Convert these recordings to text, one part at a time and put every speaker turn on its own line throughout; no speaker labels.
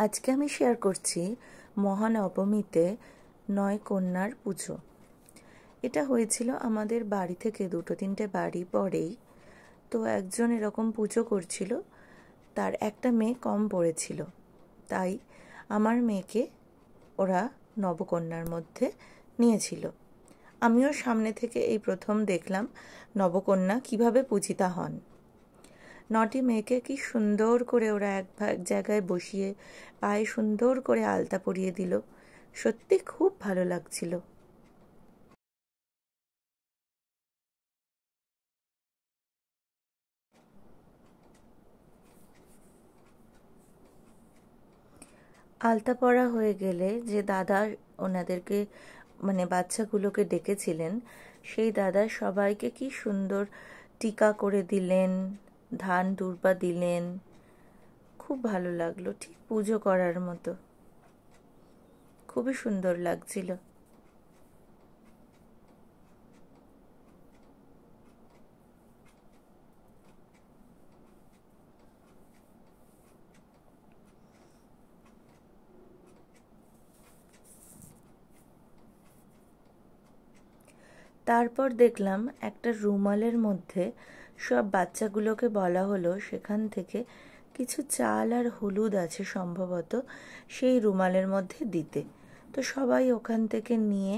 আজকে আমি শেয়ার করছি মহানবমীতে ৯ কন্যার পুজো। এটা হয়েছিল আমাদের বাড়ি থেকে ২-৩টে বাড়ি পরেই। তো একজন এরকম পুজো করছিল, তার একটা মেয়ে কম পড়েছিল, তাই আমার মেয়েকে ওরা নবকন্যার মধ্যে নিয়েছিল। আমিও সামনে থেকে এই প্রথম দেখলাম নবকন্যা কিভাবে পূজিতা হন। ৯টি মেয়েকে কি সুন্দর করে ওরা এক জায়গায় বসিয়ে পায়ে সুন্দর করে আলতা পরিয়ে দিল। সত্যি খুব ভালো লাগছিল। আলতা পরা হয়ে গেলে যে দাদা ওনাদেরকে বাচ্চাগুলোকে ডেকেছিলেন, সেই দাদা সবাইকে কি সুন্দর টিকা করে দিলেন, ধান দূর্বা দিলেন। খুব ভালো লাগলো, ঠিক পুজো করার মতো। খুবই সুন্দর লাগছিল। তারপর দেখলাম একটা রুমালের মধ্যে সব বাচ্চাগুলোকে বলা হলো সেখান থেকে কিছু চাল আর হলুদ আছে সম্ভবত, সেই রুমালের মধ্যে দিতে। তো সবাই ওখান থেকে নিয়ে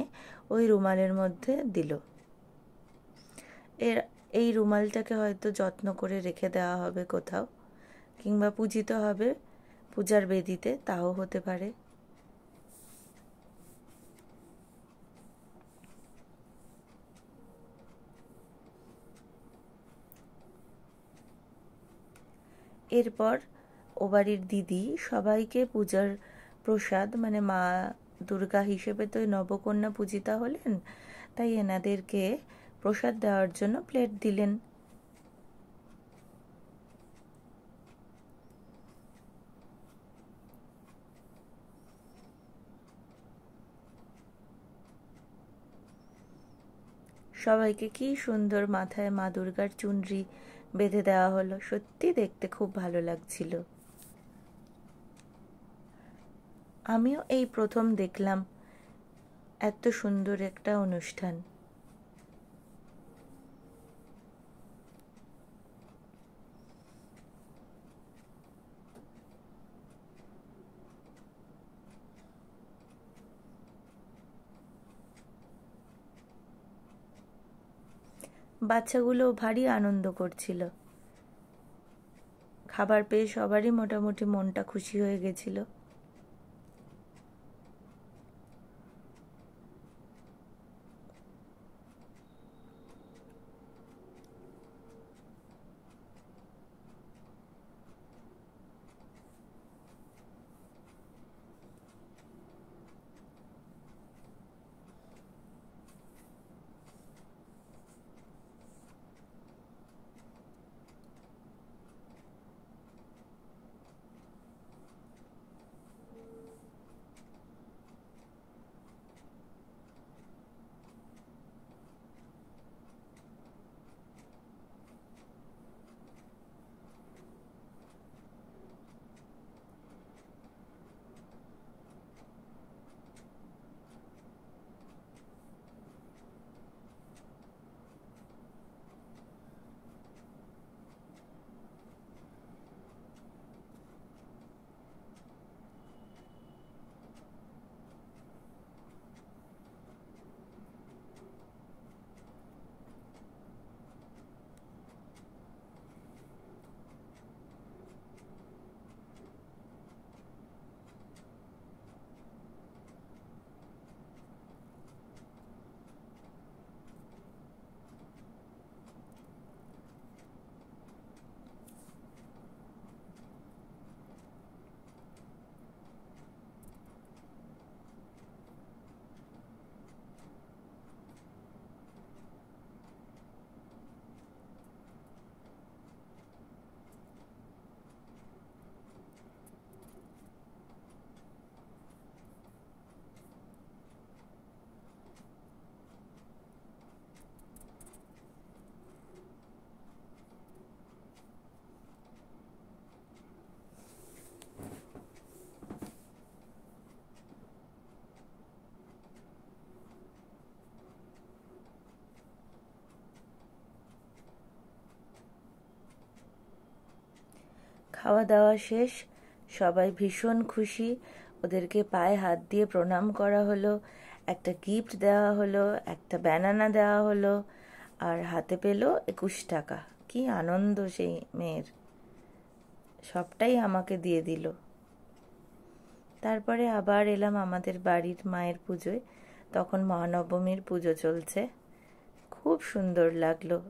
ওই রুমালের মধ্যে দিল। এই রুমালটাকে হয়তো যত্ন করে রেখে দেওয়া হবে কোথাও, কিংবা পূজিত হবে পূজার বেদিতে, তাও হতে পারে। এরপর ও বাড়ির দিদি সবাইকে পূজার প্রসাদ, মা দুর্গা হিসেবে তো নবকন্যা পূজিতা হলেন, তাই এনাদেরকে প্রসাদ দেওয়ার জন্য প্লেট দিলেন। সবাইকে কি সুন্দর মাথায় মা দুর্গার চুনরি বেঁধে দেওয়া হলো। সত্যি দেখতে খুব ভালো লাগছিল। আমিও এই প্রথম দেখলাম এত সুন্দর একটা অনুষ্ঠান। বাচ্চাগুলো ভারী আনন্দ করছিল। খাবার পেয়ে সবারই মোটামুটি মনটা খুশি হয়ে গেছিল। খাওয়া দাওয়া শেষ, সবাই ভীষণ খুশি। ওদেরকে পায়ে হাত দিয়ে প্রণাম করা হলো, একটা গিফট দেওয়া হলো, একটা ব্যানানা দেওয়া হলো, আর হাতে পেল 21 টাকা। কি আনন্দ সেই মেয়ের, সবটাই আমাকে দিয়ে দিল। তারপরে আবার এলাম আমাদের বাড়ির মায়ের পুজোয়, তখন মহানবমীর পুজো চলছে। খুব সুন্দর লাগলো।